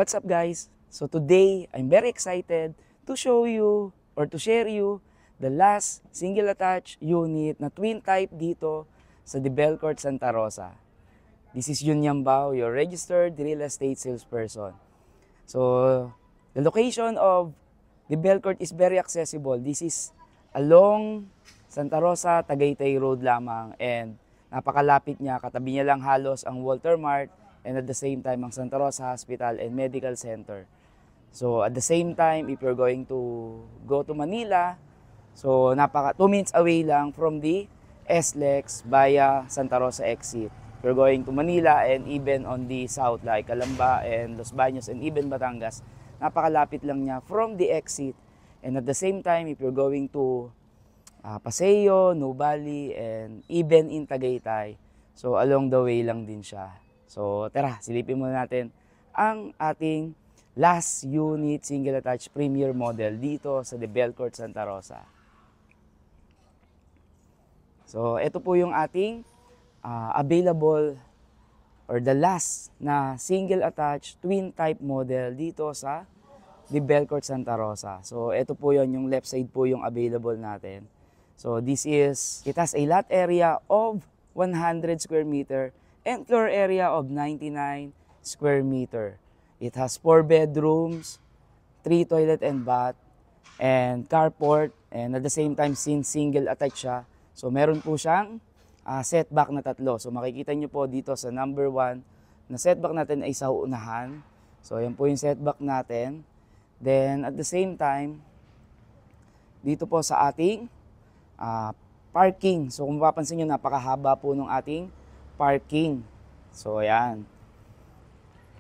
What's up guys? So today, I'm very excited to show you or to share you the last single attached unit na twin type dito sa Debelcourt Santa Rosa. This is Jun Yambao, your registered real estate salesperson. So the location of Debelcourt is very accessible. This is along Santa Rosa, Tagaytay Road lamang, and napakalapit niya. Katabi niya lang halos ang Walter Mart and at the same time ang Santa Rosa Hospital and Medical Center. So at the same time, if you're going to go to Manila, so 2 minutes away lang from the SLEX via Santa Rosa exit. If you're going to Manila and even on the south like Calamba and Los Baños and even Batangas, napakalapit lang niya from the exit. And at the same time, if you're going to Paseo, Nuvali, and even in Tagaytay, so along the way lang din siya. So tara, silipin muna natin ang ating last unit single attached premier model dito sa Debelcourt Santa Rosa. So ito po yung ating available or the last na single attached twin type model dito sa Debelcourt Santa Rosa. So ito po yun, yung left side po yung available natin. So this is, it has a lot area of 100 square meter and floor area of 99 square meter. It has 4 bedrooms, 3 toilet and bath, and carport, and at the same time since single attached siya, so meron po siyang setback na 3. So makikita nyo po dito sa number 1 na setback natin ay sa unahan. So yan po yung setback natin. Then at the same time, dito po sa ating parking. So kung mapapansin nyo, napakahaba po ng ating parking. So ayan.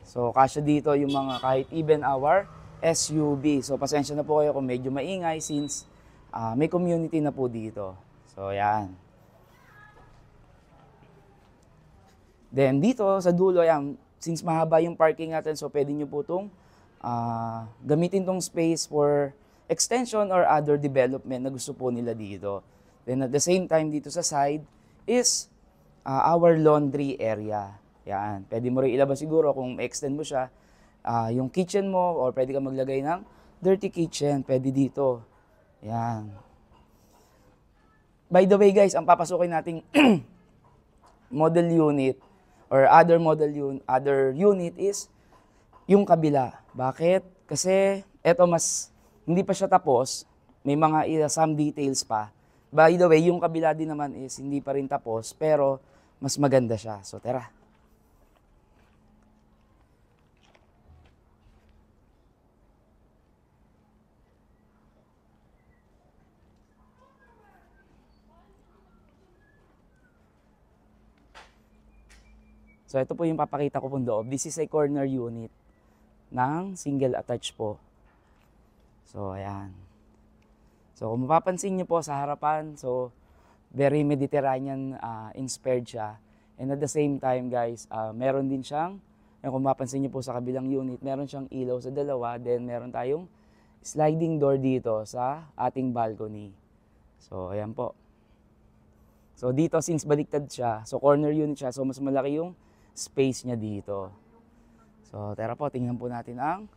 So kasya dito yung mga kahit even our SUV. So pasensya na po kayo kung medyo maingay since may community na po dito. So ayan. Then dito sa dulo, ayan, since mahaba yung parking natin, so pwede nyo po itong gamitin tong space for extension or other development na gusto po nila dito. Then at the same time dito sa side is our laundry area. Yan, pwede mo rin ilabas siguro kung extend mo siya yung kitchen mo, or pwede ka maglagay ng dirty kitchen, pwede dito. Yan. By the way guys, ang papasukin nating model unit or other unit is yung kabila. Bakit? Kasi eto hindi pa siya tapos, may mga some details pa. By the way, yung kabila din naman is hindi pa rin tapos, pero mas maganda siya. So tara. So ito po yung papakita ko pong loob. This is a corner unit ng single attached po. So ayan. So kung mapapansin nyo po sa harapan, so very Mediterranean inspired siya. And at the same time guys, meron din siyang, kung mapapansin nyo po sa kabilang unit, meron siyang ilaw sa dalawa, then meron tayong sliding door dito sa ating balcony. So ayan po. So dito since baliktad siya, so corner unit siya, so mas malaki yung space niya dito. So tara po, tingnan po natin ang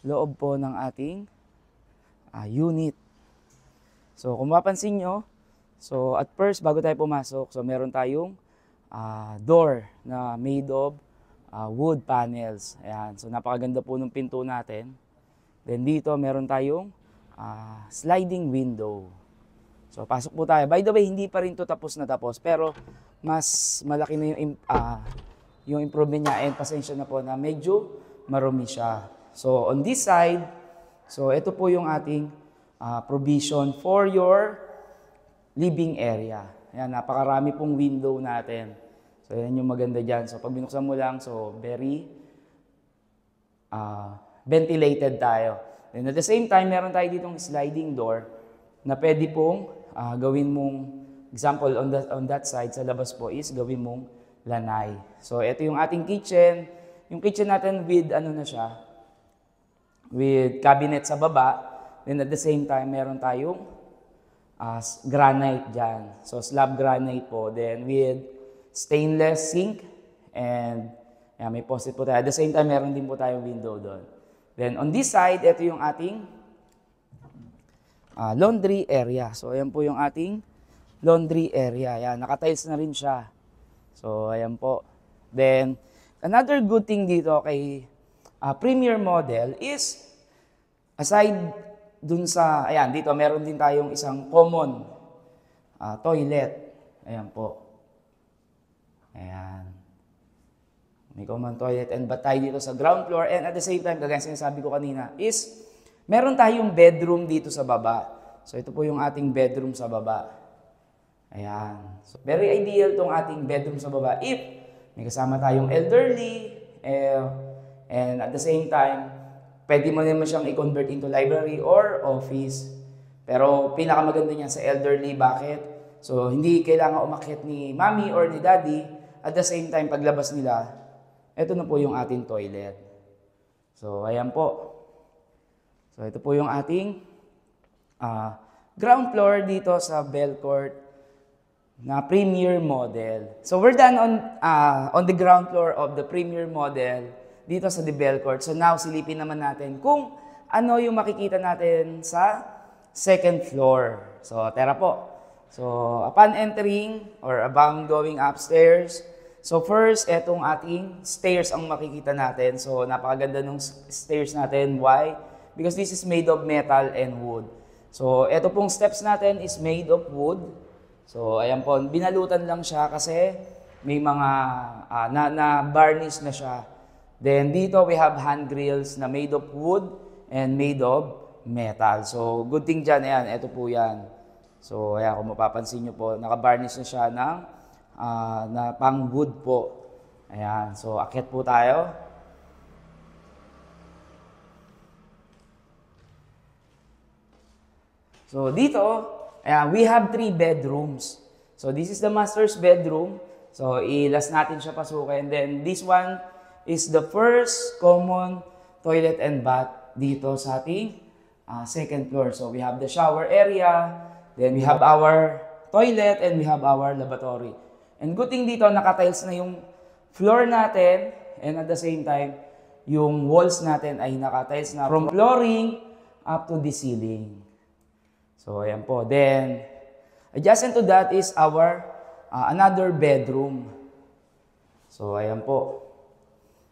loob po ng ating unit. So kung mapapansin nyo, so at first bago tayo pumasok, so meron tayong door na made of wood panels. Ayan, so napakaganda po ng pinto natin. Then dito meron tayong sliding window. So pasok po tayo. By the way, hindi pa rin to tapos na tapos, pero mas malaki na yung improvement niya, and pasensya na po na medyo marumi siya. So on this side, so ito po yung ating provision for your living area. Ayan, napakarami pong window natin. So yan yung maganda dyan. So pag binuksan mo lang, so very ventilated tayo. And at the same time, meron tayo ditong sliding door na pwede pong gawin mong, example on that side, sa labas po is gawin mong lanay. So ito yung ating kitchen. Yung kitchen natin with ano na siya, with cabinet sa baba. Then at the same time, meron tayong granite dyan. So slab granite po. Then with stainless sink and Ayan, may post-it po tayo. At the same time, meron din po tayong window doon. Then, on this side, ito yung ating laundry area. So, ayan po yung ating laundry area. Ayan, nakatiles na rin siya. So, ayan po. Then, another good thing dito kay Premier model is, aside dun sa, ayan, dito meron din tayong isang common toilet. Ayan po. Ayan. May common toilet and bath tayo dito sa ground floor. And at the same time, kagaya sinasabi ko kanina, is meron tayong bedroom dito sa baba. So, ito po yung ating bedroom sa baba. Ayan. So, very ideal tong ating bedroom sa baba if may kasama tayong elderly and at the same time, pwede mo naman siyang i-convert into library or office. Pero pinakamaganda niya sa elderly, bakit? So, hindi kailangan umakyat ni mommy or ni daddy. At the same time, paglabas nila, ito na po yung ating toilet. So, ayan po. So, ito po yung ating ground floor dito sa Belcourt na Premier model. So, we're done on the ground floor of the Premier model dito sa The Belcourt. So, now, silipin naman natin kung ano yung makikita natin sa second floor. So, tara po. So, upon entering or upon going upstairs, so first, etong ating stairs ang makikita natin. So, napakaganda ng stairs natin. Why? Because this is made of metal and wood. So, eto pong steps natin is made of wood. So, ayan po, binalutan lang siya kasi may mga na-varnish na siya. Then, dito we have handrails na made of wood and made of metal. So, good thing dyan, ayan, eto po yan. So, ayan, kung mapapansin nyo po, naka-varnish na siya ng na pang wood po. Ayan, so akyat po tayo. So, dito, ayan, we have 3 bedrooms. So, this is the master's bedroom. So, ilas natin siya pasukin. And then, this one is the first common toilet and bath dito sa ating second floor. So, we have the shower area. Then we have our toilet and we have our lavatory. And good thing dito, nakatiles na yung floor natin and at the same time, yung walls natin ay nakatiles na from flooring up to the ceiling. So, ayan po. Then, adjacent to that is our another bedroom. So, ayan po.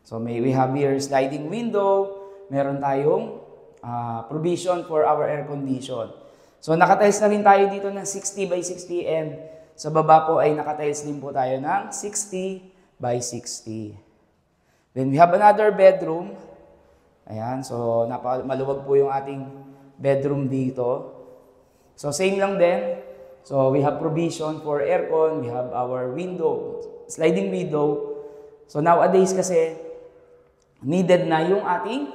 So, we have here sliding window. Meron tayong provision for our air condition. So, nakatiles na rin tayo dito ng 60 by 60 and sa baba po ay nakatiles din po tayo ng 60 by 60. Then, we have another bedroom. Ayan, so maluwag po yung ating bedroom dito. So, same lang din. So, we have provision for aircon. We have our window, sliding window. So, nowadays kasi, needed na yung ating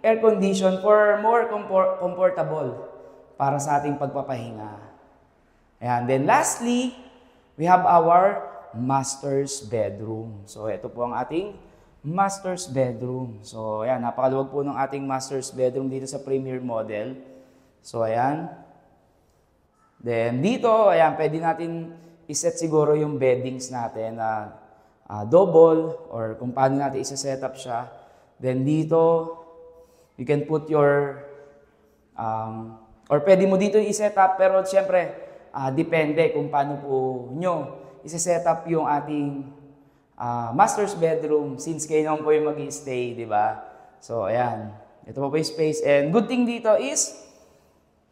air condition for more comfortable para sa ating pagpapahinga. Ayan. Then lastly, we have our master's bedroom. So, ito po ang ating master's bedroom. So, ayan. Napakaluwag po ng ating master's bedroom dito sa Premier model. So, ayan. Then, dito, ayan, pwede natin iset siguro yung beddings natin na double or kung paano natin isa-set up siya. Then, dito, you can put your or pwede mo dito i-set up, pero siyempre, depende kung paano po nyo i-set up yung ating master's bedroom since kayo naman po yung mag-i-stay, di ba? So, ayan. Ito po yung space. And good thing dito is,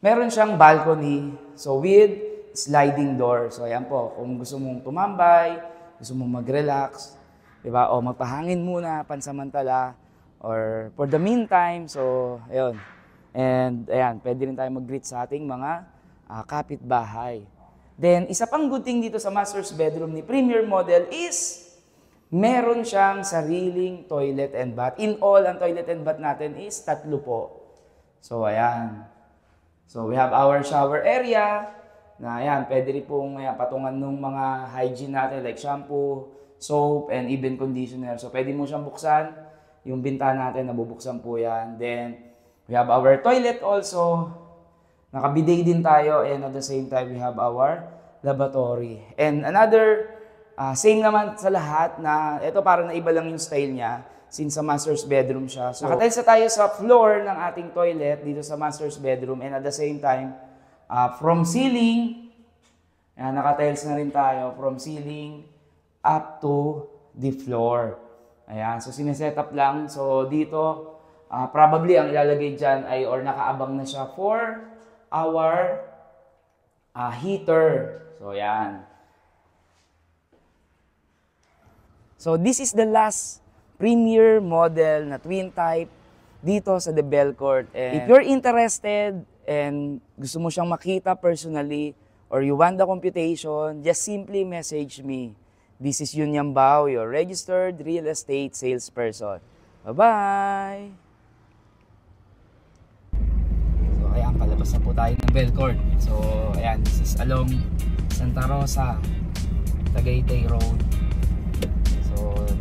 meron siyang balcony. So, with sliding door. So, ayan po. Kung gusto mong tumambay, gusto mong mag-relax, di ba? O magpahangin muna, pansamantala, or for the meantime. So, ayun. And ayan, pwede rin tayo mag-greet sa ating mga kapitbahay. Then, isa pang good thing dito sa master's bedroom ni Premier model is meron siyang sariling toilet and bath. In all, ang toilet and bath natin is 3 po. So, ayan. So, we have our shower area na ayan, pwede rin pong patungan ng mga hygiene natin like shampoo, soap, and even conditioner. So, pwede mo siyang buksan. Yung bintana natin, nabubuksan po yan. Then, we have our toilet also. Nakabidet din tayo and at the same time, we have our lavatory. And another Same naman sa lahat na ito parang naiba lang yung style niya since sa master's bedroom siya. So, nakatiles na tayo sa floor ng ating toilet dito sa master's bedroom and at the same time, from ceiling, nakatiles na rin tayo from ceiling up to the floor. Ayan, so sineset up lang. So dito, probably ang ilalagay dyan ay or nakaabang na siya for our heater. So ayan. So this is the last premier model na twin type dito sa The Belcourt. And if you're interested and gusto mo siyang makita personally or you want the computation, just simply message me. This is Yun Yambao, your registered real estate salesperson. Bye-bye! So ayan, palabas na po tayo ng Belcourt. So ayan, this is along Santa Rosa, Tagaytay Road.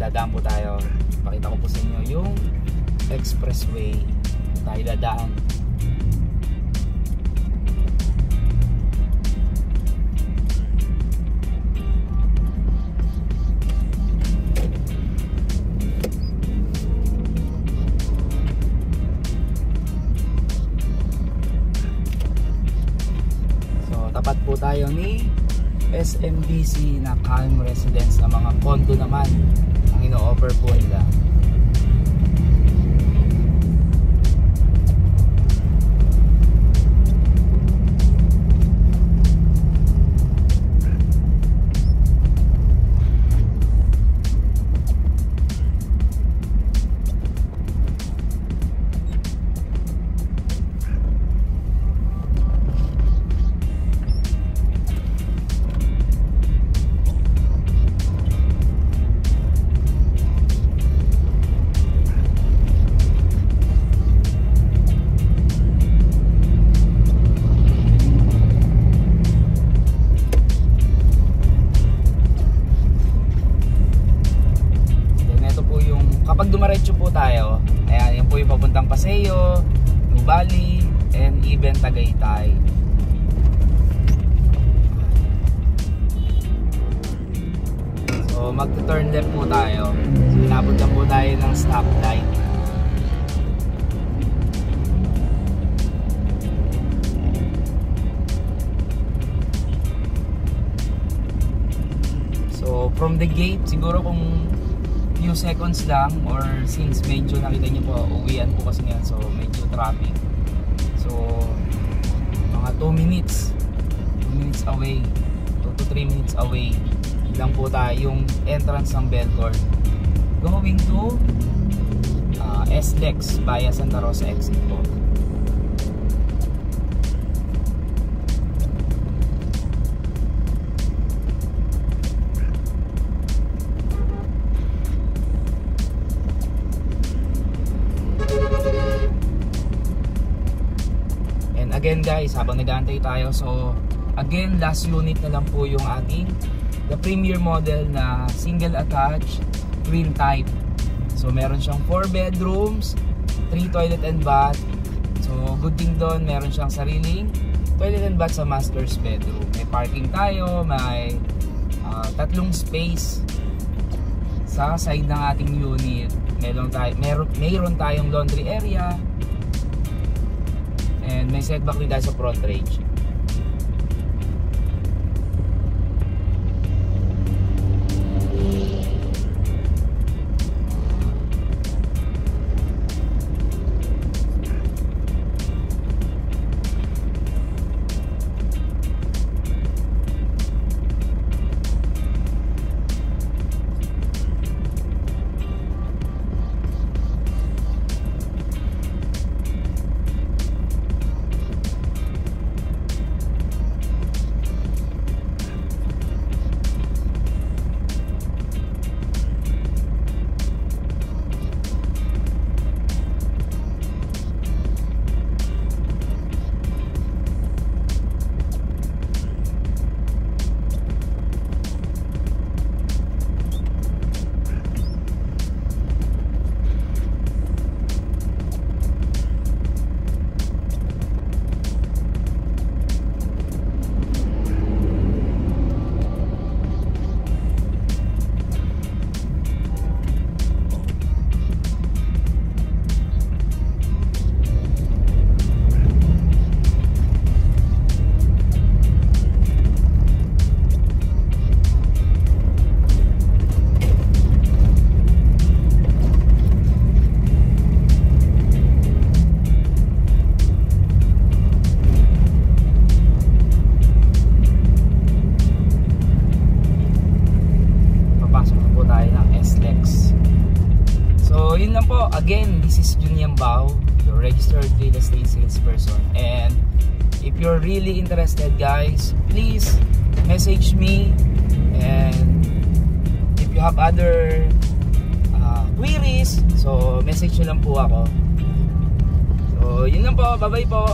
Dadaan po tayo. Pakita ko po sa inyo yung expressway. Tayo dadaan. So tapat po tayo ni SMBC na Calm Residence na mga condo naman ang ino-offer po nila. Kapag dumaretso po tayo, ayan, yan po yung papuntang Paseo, Nubali, and even Tagaytay. So mag-turn left po tayo. So inabot lang po tayo ng stoplight. So from the gate, siguro kung few seconds lang or since medyo nakita niyo po uwian po kasi ngayon, so medyo traffic, so mga 2 minutes away, 2 to 3 minutes away lang po tayo yung entrance ng Belcourt going to SLEX via Santa Rosa exit po. Again guys, habang nag-aantay tayo, so again last unit na lang po yung ating the premier model na single attached twin type. So meron siyang 4 bedrooms, 3 toilet and bath. So good thing doon, meron siyang sariling toilet and bath sa master's bedroom. May parking tayo, may 3 space sa side ng ating unit. Mayroon tayong laundry area. And may setback din tayo sa front range. again, this is Junian Bao, your registered real estate salesperson. And if you're really interested, guys, please message me. And if you have other queries, so message nyo lang po ako. So, yun lang po. Bye-bye po.